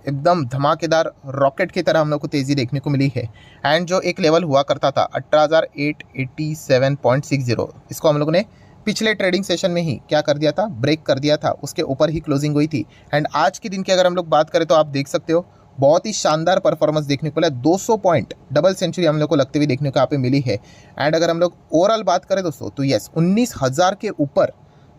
एकदम धमाकेदार रॉकेट की तरह हम लोग को तेज़ी देखने को मिली है। एंड जो एक लेवल हुआ करता था 18,887.60, इसको हम लोग ने पिछले ट्रेडिंग सेशन में ही क्या कर दिया था, ब्रेक कर दिया था, उसके ऊपर ही क्लोजिंग हुई थी। एंड आज के दिन की अगर हम लोग बात करें तो आप देख सकते हो बहुत ही शानदार परफॉर्मेंस देखने को मिला। 200 पॉइंट डबल सेंचुरी हम लोग को लगते हुए देखने को यहाँ पे मिली है। एंड अगर हम लोग ओवरऑल बात करें दोस्तों तो यस 19,000 के ऊपर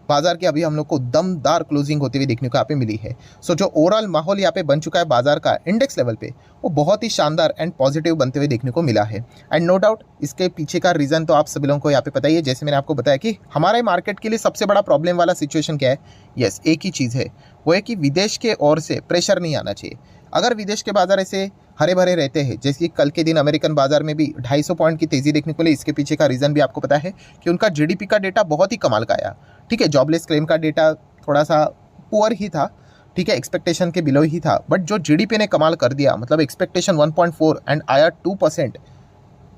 बाजार की अभी हम लोग को दमदार क्लोजिंग होते हुए देखने को यहाँ पे मिली है। सो जो ओवरऑल माहौल यहाँ पे बन चुका है बाजार का इंडेक्स लेवल पे, वो बहुत ही शानदार एंड पॉजिटिव बनते हुए देखने को मिला है। एंड नो डाउट इसके पीछे का रीज़न तो आप सभी लोगों को यहाँ पे पता ही है। जैसे मैंने आपको बताया कि हमारे मार्केट के लिए सबसे बड़ा प्रॉब्लम वाला सिचुएशन क्या है, यस एक ही चीज़ है, वो है कि विदेश के ओर से प्रेशर नहीं आना चाहिए। अगर विदेश के बाजार ऐसे हरे भरे रहते हैं, जैसे कि कल के दिन अमेरिकन बाजार में भी 250 पॉइंट की तेज़ी देखने को मिली, इसके पीछे का रीज़न भी आपको पता है कि उनका जीडीपी का डेटा बहुत ही कमाल का आया। ठीक है, जॉबलेस क्लेम का डेटा थोड़ा सा पुअर ही था, ठीक है, एक्सपेक्टेशन के बिलो ही था, बट जो जीडीपी ने कमाल कर दिया, मतलब एक्सपेक्टेशन 1.4 एंड आया 2%,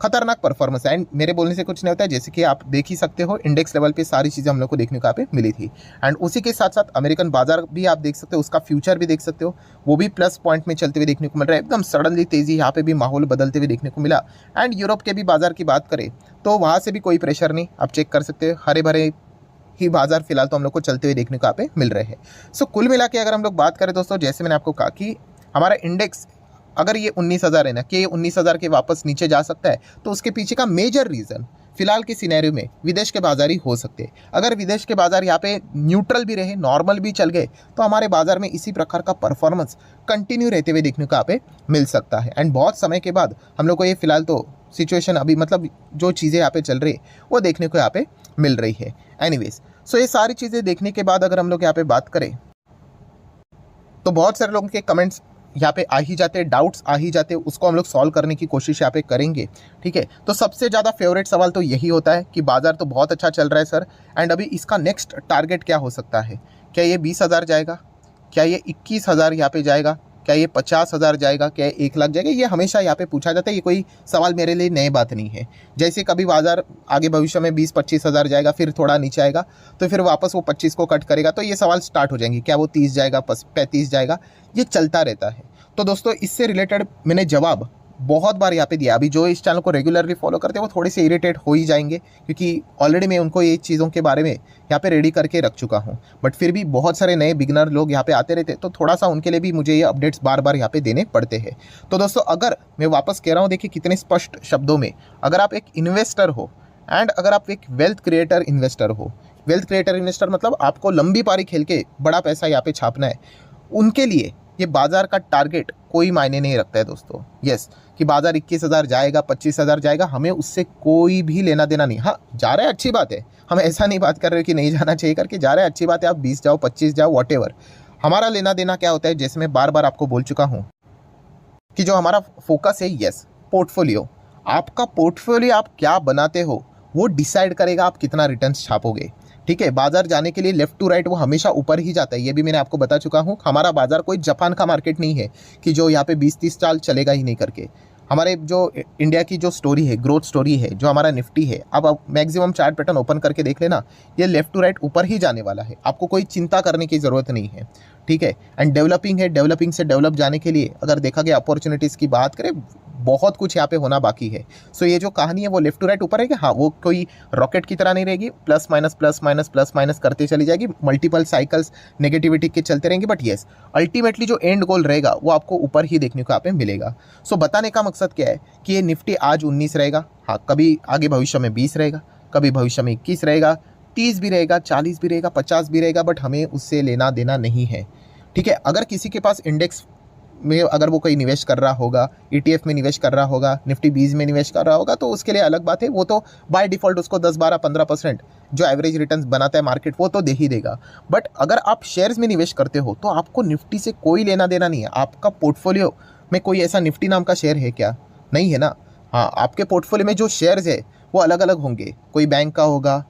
खतरनाक परफॉर्मेंस है। एंड मेरे बोलने से कुछ नहीं होता है, जैसे कि आप देख ही सकते हो इंडेक्स लेवल पे सारी चीज़ें हम लोग को देखने को यहाँ पे मिली थी। एंड उसी के साथ साथ अमेरिकन बाजार भी आप देख सकते हो, उसका फ्यूचर भी देख सकते हो, वो भी प्लस पॉइंट में चलते हुए देखने को मिल रहा है। एकदम सडनली तेज़ी यहाँ पे भी माहौल बदलते हुए देखने को मिला। एंड यूरोप के भी बाजार की बात करें तो वहाँ से भी कोई प्रेशर नहीं, आप चेक कर सकते हो, हरे भरे ही बाजार फिलहाल तो हम लोग को चलते हुए देखने को यहाँ पे मिल रहे हैं। सो कुल मिला के अगर हम लोग बात करें दोस्तों, जैसे मैंने आपको कहा कि हमारा इंडेक्स अगर ये 19,000 है ना, कि ये 19,000 के वापस नीचे जा सकता है, तो उसके पीछे का मेजर रीज़न फिलहाल के सिनेरियो में विदेश के बाजार ही हो सकते हैं। अगर विदेश के बाजार यहाँ पे न्यूट्रल भी रहे, नॉर्मल भी चल गए, तो हमारे बाजार में इसी प्रकार का परफॉर्मेंस कंटिन्यू रहते हुए देखने को यहाँ पे मिल सकता है। एंड बहुत समय के बाद हम लोग को ये फिलहाल तो सिचुएशन अभी मतलब जो चीज़ें यहाँ पे चल रही है वो देखने को यहाँ पे मिल रही है। एनीवेज, सो ये सारी चीज़ें देखने के बाद अगर हम लोग यहाँ पे बात करें तो बहुत सारे लोगों के कमेंट्स यहाँ पे आ ही जाते हैं, डाउट्स आ ही जाते हैं, उसको हम लोग सॉल्व करने की कोशिश यहाँ पे करेंगे। ठीक है, तो सबसे ज़्यादा फेवरेट सवाल तो यही होता है कि बाजार तो बहुत अच्छा चल रहा है सर, एंड अभी इसका नेक्स्ट टारगेट क्या हो सकता है? क्या ये 20,000 जाएगा? क्या ये 21,000 यहाँ पे जाएगा? क्या ये 50,000 जाएगा? क्या ये 1,00,000 जाएगा? ये हमेशा यहाँ पे पूछा जाता है, ये कोई सवाल मेरे लिए नई बात नहीं है। जैसे कभी बाजार आगे भविष्य में 20-25,000 जाएगा, फिर थोड़ा नीचे आएगा, तो फिर वापस वो 25 को कट करेगा, तो ये सवाल स्टार्ट हो जाएंगे, क्या वो 30 जाएगा, 35 जाएगा? ये चलता रहता है। तो दोस्तों इससे रिलेटेड मैंने जवाब बहुत बार यहाँ पे दिया। अभी जो इस चैनल को रेगुलरली फॉलो करते हैं वो थोड़े से इरिटेट हो ही जाएंगे, क्योंकि ऑलरेडी मैं उनको ये चीज़ों के बारे में यहाँ पे रेडी करके रख चुका हूँ। बट फिर भी बहुत सारे नए बिगनर लोग यहाँ पे आते रहते, तो थोड़ा सा उनके लिए भी मुझे ये अपडेट्स बार बार यहाँ पे देने पड़ते हैं। तो दोस्तों अगर मैं वापस कह रहा हूँ, देखिए कितने स्पष्ट शब्दों में, अगर आप एक इन्वेस्टर हो एंड अगर आप एक वेल्थ क्रिएटर इन्वेस्टर हो, वेल्थ क्रिएटर इन्वेस्टर मतलब आपको लंबी पारी खेल के बड़ा पैसा यहाँ पे छापना है, उनके लिए ये बाजार का टारगेट कोई मायने नहीं रखता है दोस्तों। यस, कि बाजार 21,000 जाएगा, 25,000 जाएगा, हमें उससे कोई भी लेना देना नहीं। हाँ, जा रहा है अच्छी बात है, हम ऐसा नहीं बात कर रहे हो कि नहीं जाना चाहिए करके, जा रहा है अच्छी बात है, आप 20 जाओ, 25 जाओ, वॉटेवर। हमारा लेना देना क्या होता है, जैसे मैं बार बार आपको बोल चुका हूँ कि जो हमारा फोकस है, यस पोर्टफोलियो, आपका पोर्टफोलियो आप क्या बनाते हो वो डिसाइड करेगा आप कितना रिटर्न्स छापोगे। ठीक है, बाजार जाने के लिए लेफ्ट टू राइट वो हमेशा ऊपर ही जाता है, ये भी मैंने आपको बता चुका हूँ। हमारा बाजार कोई जापान का मार्केट नहीं है कि जो यहाँ पे 20-30 साल चलेगा ही नहीं करके। हमारे जो इंडिया की जो स्टोरी है, ग्रोथ स्टोरी है, जो हमारा निफ्टी है, अब मैक्सिमम चार्ट पैटर्न ओपन करके देख लेना, ये लेफ्ट टू राइट ऊपर ही जाने वाला है, आपको कोई चिंता करने की ज़रूरत नहीं है। ठीक है, एंड डेवलपिंग है, डेवलपिंग से डेवलप जाने के लिए अगर देखा गया अपॉर्चुनिटीज़ की बात करें, बहुत कुछ यहाँ पे होना बाकी है। सो ये जो कहानी है वो लेफ्ट टू राइट ऊपर है कि हाँ, वो कोई रॉकेट की तरह नहीं रहेगी, plus minus plus minus plus minus करते चली जाएगी, मल्टीपल साइकिल्स नेगेटिविटी के चलते रहेंगे, बट येस अल्टीमेटली जो एंड गोल रहेगा वो आपको ऊपर ही देखने को यहाँ पे मिलेगा। सो बताने का मकसद क्या है कि ये निफ्टी आज 19 रहेगा, हाँ कभी आगे भविष्य में 20 रहेगा, कभी भविष्य में 21 रहेगा, 30 भी रहेगा, 40 भी रहेगा, 50 भी रहेगा, बट हमें उससे लेना देना नहीं है। ठीक है, अगर किसी के पास इंडेक्स में अगर वो कोई निवेश कर रहा होगा, ETF में निवेश कर रहा होगा, निफ्टी 20 में निवेश कर रहा होगा, तो उसके लिए अलग बात है, वो तो बाय डिफ़ॉल्ट उसको 10-12-15% जो एवरेज रिटर्न्स बनाता है मार्केट वो तो दे ही देगा। बट अगर आप शेयर्स में निवेश करते हो तो आपको निफ्टी से कोई लेना देना नहीं है। आपका पोर्टफोलियो में कोई ऐसा निफ्टी नाम का शेयर है क्या? नहीं है ना। हाँ, आपके पोर्टफोलियो में जो शेयर्स है वो अलग अलग होंगे, कोई बैंक का होगा,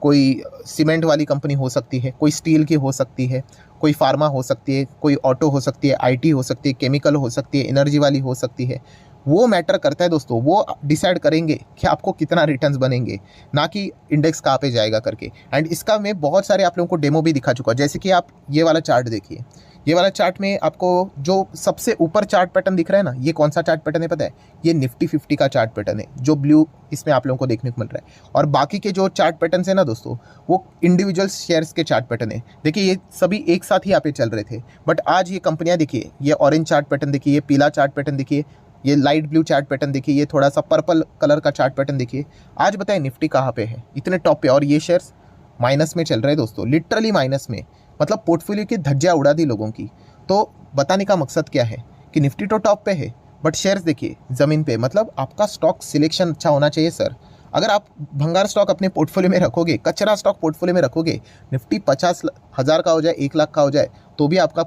कोई सीमेंट वाली कंपनी हो सकती है, कोई स्टील की हो सकती है, कोई फार्मा हो सकती है, कोई ऑटो हो सकती है, IT हो सकती है, केमिकल हो सकती है, एनर्जी वाली हो सकती है, वो मैटर करता है दोस्तों, वो डिसाइड करेंगे कि आपको कितना रिटर्न्स बनेंगे, ना कि इंडेक्स कहाँ पे जाएगा करके। एंड इसका मैं बहुत सारे आप लोगों को डेमो भी दिखा चुका हूँ। जैसे कि आप ये वाला चार्ट देखिए, ये वाला चार्ट में आपको जो सबसे ऊपर चार्ट पैटर्न दिख रहा है ना, ये कौन सा चार्ट पैटर्न है पता है? ये निफ्टी 50 का चार्ट पैटर्न है, जो ब्लू इसमें आप लोगों को देखने को मिल रहा है। और बाकी के जो चार्ट पैटर्न है ना दोस्तों, वो इंडिविजुअल शेयर्स के चार्ट पैटर्न है। देखिए ये सभी एक साथ ही यहाँ पे चल रहे थे, बट आज ये कंपनियां देखिए, ये ऑरेंज चार्ट पैटर्न देखिए, ये पीला चार्ट पैटर्न देखिए, ये लाइट ब्लू चार्ट पैटर्न देखिए, ये थोड़ा सा पर्पल कलर का चार्ट पैटर्न देखिए। आज बताए निफ्टी कहाँ पे है, इतने टॉप पे, और ये शेयर्स माइनस में चल रहे हैं दोस्तों, लिटरली माइनस में। मतलब पोर्टफोलियो की धज्जियाँ उड़ा दी लोगों की। तो बताने का मकसद क्या है कि निफ्टी तो टॉप पे है, बट शेयर्स देखिए ज़मीन पे। मतलब आपका स्टॉक सिलेक्शन अच्छा होना चाहिए सर। अगर आप भंगार स्टॉक अपने पोर्टफोलियो में रखोगे, कचरा स्टॉक पोर्टफोलियो में रखोगे, निफ्टी 50,000 का हो जाए, 1 लाख का हो जाए, तो भी आपका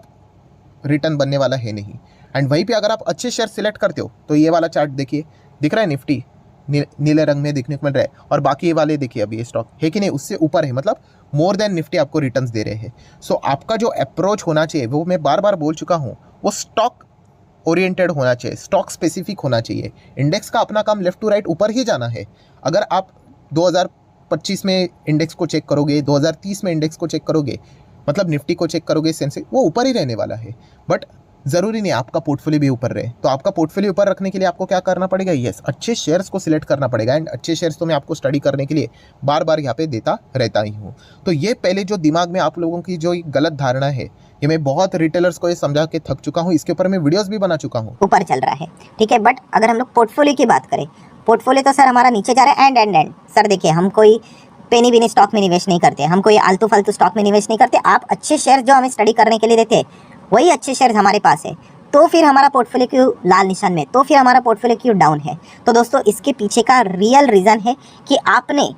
रिटर्न बनने वाला है नहीं। एंड वहीं पे अगर आप अच्छे शेयर सिलेक्ट करते हो, तो ये वाला चार्ट देखिए, दिख रहा है निफ्टी नीले रंग में देखने को मिल रहा है, और बाकी ये वाले देखिए अभी ये स्टॉक है कि नहीं, उससे ऊपर है। मतलब मोर देन निफ्टी आपको रिटर्न्स दे रहे हैं। सो आपका जो अप्रोच होना चाहिए, वो मैं बार बार बोल चुका हूँ, वो स्टॉक ओरिएंटेड होना चाहिए, स्टॉक स्पेसिफिक होना चाहिए। इंडेक्स का अपना काम लेफ्ट टू राइट ऊपर ही जाना है। अगर आप 2025 में इंडेक्स को चेक करोगे, 2030 में इंडेक्स को चेक करोगे, मतलब निफ्टी को चेक करोगे, सेंसेक्स, वो ऊपर ही रहने वाला है। बट ज़रूरी नहीं आपका पोर्टफोलियो भी ऊपर रहे। तो आपका पोर्टफोलियो ऊपर रखने के लिए आपको क्या करना पड़ेगा? यस, अच्छे शेयर्स को सिलेक्ट करना पड़ेगा। एंड अच्छे शेयर्स तो मैं आपको स्टडी करने के लिए बार बार यहाँ पे देता रहता ही हूँ। तो ये पहले जो दिमाग में आप लोगों की जो गलत धारणा है, ये मैं बहुत रिटेलर्स को ये समझा के थक चुका हूँ, इसके ऊपर मैं वीडियोस भी बना चुका हूँ। ऊपर चल रहा है, ठीक है, बट अगर हम लोग पोर्टफोलियो की बात करें, पोर्टफोलियो तो सर हमारा नीचे जा रहा है। एंड सर देखिए, हम कोई पेनी बिनी स्टॉक में निवेश नहीं करते, हम कोई आलतू फालतू स्टॉक में निवेश नहीं करते। आप अच्छे शेयर जो हमें स्टडी करने के लिए देते हैं, वही अच्छे शेयर हमारे पास है। तो फिर हमारा पोर्टफोलियो क्यों लाल निशान में, तो फिर हमारा पोर्टफोलियो क्यों डाउन है? तो दोस्तों इसके पीछे का रियल रीज़न है कि आपने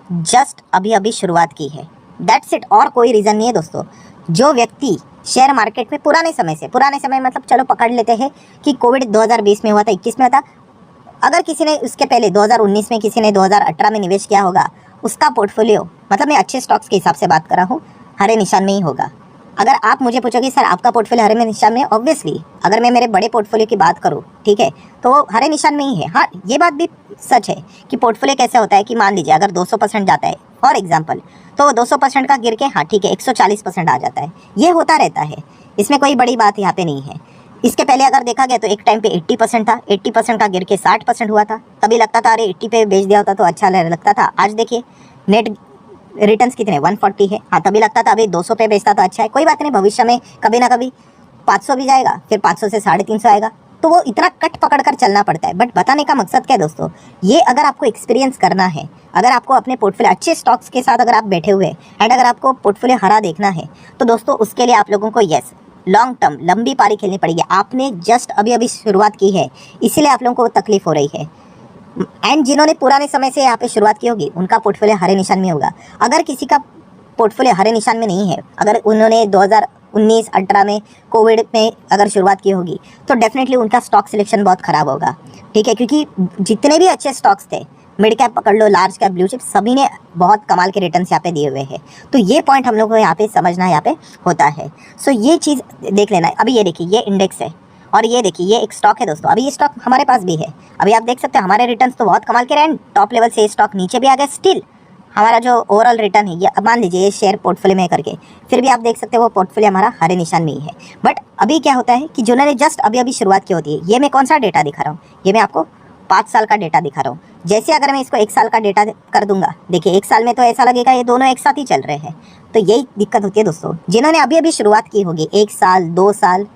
जस्ट अभी अभी शुरुआत की है, दैट्स इट। और कोई रीज़न नहीं है दोस्तों। जो व्यक्ति शेयर मार्केट में पुराने समय मतलब चलो पकड़ लेते हैं कि कोविड 2020 में हुआ था, 21 में हुआ था, अगर किसी ने उसके पहले 2019 में, किसी ने 2018 में निवेश किया होगा, उसका पोर्टफोलियो, मतलब मैं अच्छे स्टॉक्स के हिसाब से बात कर रहा हूँ, हरे निशान में ही होगा। अगर आप मुझे पूछोगे सर आपका पोर्टफोलियो हरे में निशान में, ऑब्वियसली अगर मैं मेरे बड़े पोर्टफोलियो की बात करूँ, ठीक है, तो हरे निशान में ही है। हाँ, ये बात भी सच है कि पोर्टफोलियो कैसे होता है कि मान लीजिए अगर 200% जाता है फॉर एग्जाम्पल, तो 200% का गिर के हाँ ठीक है 140% आ जाता है। ये होता रहता है, इसमें कोई बड़ी बात यहाँ पे नहीं है। इसके पहले अगर देखा गया तो एक टाइम पे 80% था, 80% का गिर के 60% हुआ था। तभी लगता था अरे 80 पे बेच दिया होता तो अच्छा लगता था। आज देखिए नेट रिटर्न्स कितने, 140 है। हाँ, तभी लगता था अभी 200 पे बेचता तो अच्छा है। कोई बात नहीं, भविष्य में कभी ना कभी 500 भी जाएगा, फिर 500 से 350 आएगा। तो वो इतना कट पकड़ कर चलना पड़ता है। बट बताने का मकसद क्या है दोस्तों, ये अगर आपको एक्सपीरियंस करना है, अगर आपको अपने पोर्टफोलियो अच्छे स्टॉक्स के साथ अगर आप बैठे हुए एंड अगर आपको पोर्टफोलियो हरा देखना है, तो दोस्तों उसके लिए आप लोगों को यस लॉन्ग टर्म लंबी पारी खेलनी पड़ेगी। आपने जस्ट अभी अभी शुरुआत की है, इसीलिए आप लोगों को तकलीफ हो रही है। एंड जिन्होंने पुराने समय से यहाँ पे शुरुआत की होगी, उनका पोर्टफोलियो हरे निशान में होगा। अगर किसी का पोर्टफोलियो हरे निशान में नहीं है, अगर उन्होंने 2019-18 में कोविड में अगर शुरुआत की होगी, तो डेफिनेटली उनका स्टॉक सिलेक्शन बहुत ख़राब होगा, ठीक है, क्योंकि जितने भी अच्छे स्टॉक्स थे, मिड कैप पकड़ लो, लार्ज कैप, ब्लू चिप, सभी ने बहुत कमाल के रिटर्न्स यहाँ पे दिए हुए हैं। तो ये पॉइंट हम लोग को यहाँ पे समझना यहाँ पे होता है। सो ये चीज़ देख लेना है। अभी ये देखिए, ये इंडेक्स है और ये देखिए ये एक स्टॉक है दोस्तों। अभी ये स्टॉक हमारे पास भी है। अभी आप देख सकते हैं हमारे रिटर्न्स तो बहुत कमाल के रहे हैं, टॉप लेवल से ये स्टॉक नीचे भी आ गया। स्टिल हमारा जो ओवरऑल रिटर्न है, ये मान लीजिए ये शेयर पोर्टफोलियो में करके, फिर भी आप देख सकते हैं वो पोर्टफोलियो हमारा हरे निशान में ही है। बट अभी क्या होता है कि जिन्होंने जस्ट अभी अभी शुरुआत की होती है, ये मैं कौन सा डेटा दिखा रहा हूँ, ये मैं आपको 5 साल का डेटा दिखा रहा हूँ। जैसे अगर मैं इसको 1 साल का डेटा कर दूंगा, देखिए 1 साल में तो ऐसा लगेगा ये दोनों एक साथ ही चल रहे हैं। तो यही दिक्कत होती है दोस्तों। जिन्होंने अभी अभी शुरुआत की होगी, 1 साल 2 साल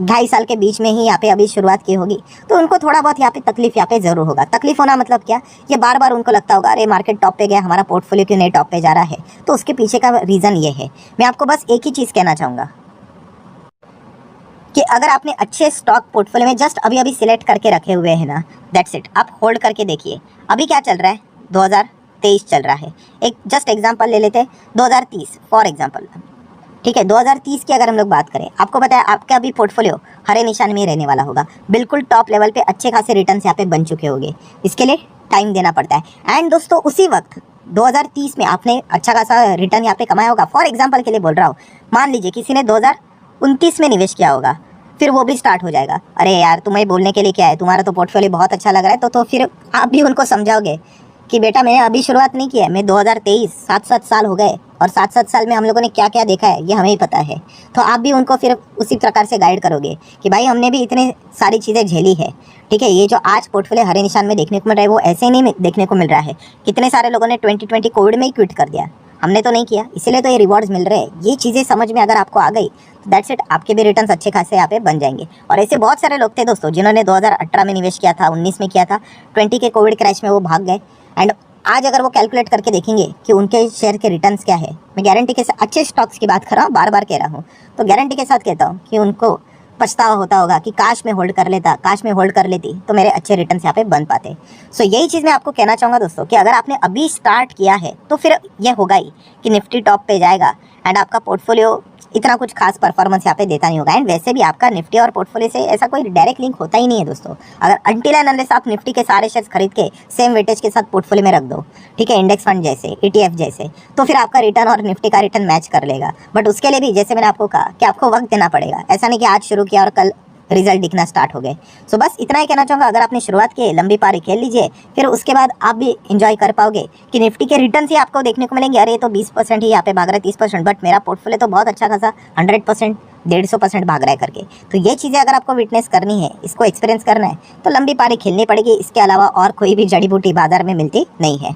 2.5 साल के बीच में ही यहाँ पे अभी शुरुआत की होगी, तो उनको थोड़ा बहुत यहाँ पे तकलीफ यहाँ पे ज़रूर होगा। तकलीफ होना मतलब क्या, ये बार बार उनको लगता होगा अरे मार्केट टॉप पे गया, हमारा पोर्टफोलियो क्यों नहीं टॉप पे जा रहा है। तो उसके पीछे का रीज़न ये है। मैं आपको बस एक ही चीज़ कहना चाहूँगा कि अगर आपने अच्छे स्टॉक पोर्टफोलियो में जस्ट अभी अभी सिलेक्ट करके रखे हुए हैं ना, दैट्स इट, आप होल्ड करके देखिए। अभी क्या चल रहा है, 2023 चल रहा है। एक जस्ट एग्जांपल ले लेते हैं, 2030 फॉर एग्जांपल, ठीक है। 2030 की अगर हम लोग बात करें, आपको पता है आपका अभी पोर्टफोलियो हरे निशान में ही रहने वाला होगा। बिल्कुल टॉप लेवल पे अच्छे खासे रिटर्न्स यहाँ पे बन चुके होंगे। इसके लिए टाइम देना पड़ता है। एंड दोस्तों उसी वक्त 2030 में आपने अच्छा खासा रिटर्न यहाँ पे कमाया होगा। फॉर एग्जाम्पल के लिए बोल रहा हूँ, मान लीजिए किसी ने 2029 में निवेश किया होगा, फिर वो भी स्टार्ट हो जाएगा, अरे यार तुम्हें बोलने के लिए क्या है, तुम्हारा तो पोर्टफोलियो बहुत अच्छा लग रहा है। तो फिर आप भी उनको समझाओगे कि बेटा मैंने अभी शुरुआत नहीं किया है, मैं 2023 7 साल हो गए और 7 साल में हम लोगों ने क्या क्या देखा है ये हमें ही पता है। तो आप भी उनको फिर उसी प्रकार से गाइड करोगे कि भाई हमने भी इतनी सारी चीज़ें झेली है, ठीक है। ये जो आज पोर्टफोलियो हरे निशान में देखने को मिल रहा है वो ऐसे ही नहीं देखने को मिल रहा है। कितने सारे लोगों ने 2020 कोविड में ही क्विट कर दिया, हमने तो नहीं किया, इसीलिए तो ये रिवॉर्ड्स मिल रहे हैं। ये चीज़ें समझ में अगर आपको आ गई तो दैट्स इट, आपके भी रिटर्न्स अच्छे खासे यहाँ पे बन जाएंगे। और ऐसे बहुत सारे लोग थे दोस्तों जिन्होंने 2018 में निवेश किया था, 19 में किया था, 20 के कोविड क्रैश में वो भाग गए। एंड आज अगर वो कैलकुलेट करके देखेंगे कि उनके शेयर के रिटर्न्स क्या है, मैं गारंटी के साथ, अच्छे स्टॉक्स की बात कर रहा हूँ, बार बार कह रहा हूँ, तो गारंटी के साथ कहता हूँ कि उनको पछतावा होता होगा कि काश मैं होल्ड कर लेता, काश मैं होल्ड कर लेती तो मेरे अच्छे रिटर्न्स यहाँ पे बन पाते। सो यही चीज़ मैं आपको कहना चाहूँगा दोस्तों कि अगर आपने अभी स्टार्ट किया है तो फिर ये होगा ही कि निफ्टी टॉप पे जाएगा एंड आपका पोर्टफोलियो इतना कुछ खास परफॉर्मेंस यहाँ पे देता नहीं होगा। एंड वैसे भी आपका निफ्टी और पोर्टफोलियो से ऐसा कोई डायरेक्ट लिंक होता ही नहीं है दोस्तों। अगर अनटिल एंड अनलेस आप निफ्टी के सारे शेयर्स खरीद के सेम वेटेज के साथ पोर्टफोलियो में रख दो, ठीक है, इंडेक्स फंड जैसे, ETF जैसे, तो फिर आपका रिटर्न और निफ्टी का रिटर्न मैच कर लेगा। बट उसके लिए भी जैसे मैंने आपको कहा कि आपको वक्त देना पड़ेगा, ऐसा नहीं कि आज शुरू किया और कल रिजल्ट दिखना स्टार्ट हो गए। सो बस इतना ही कहना चाहूँगा, अगर आपने शुरुआत की लंबी पारी खेल लीजिए, फिर उसके बाद आप भी इंजॉय कर पाओगे कि निफ्टी के रिटर्न ही आपको देखने को मिलेंगे। अरे ये तो 20% ही यहाँ पे भाग रहा है, 30%, बट मेरा पोर्टफोलियो तो बहुत अच्छा खासा 100%, 150% भाग रहा है करके। तो ये चीज़ें अगर आपको विटनेस करनी है, इसको एक्सपीरियंस करना है, तो लंबी पारी खेलनी पड़ेगी। इसके अलावा और कोई भी जड़ी बूटी बाजार में मिलती नहीं है।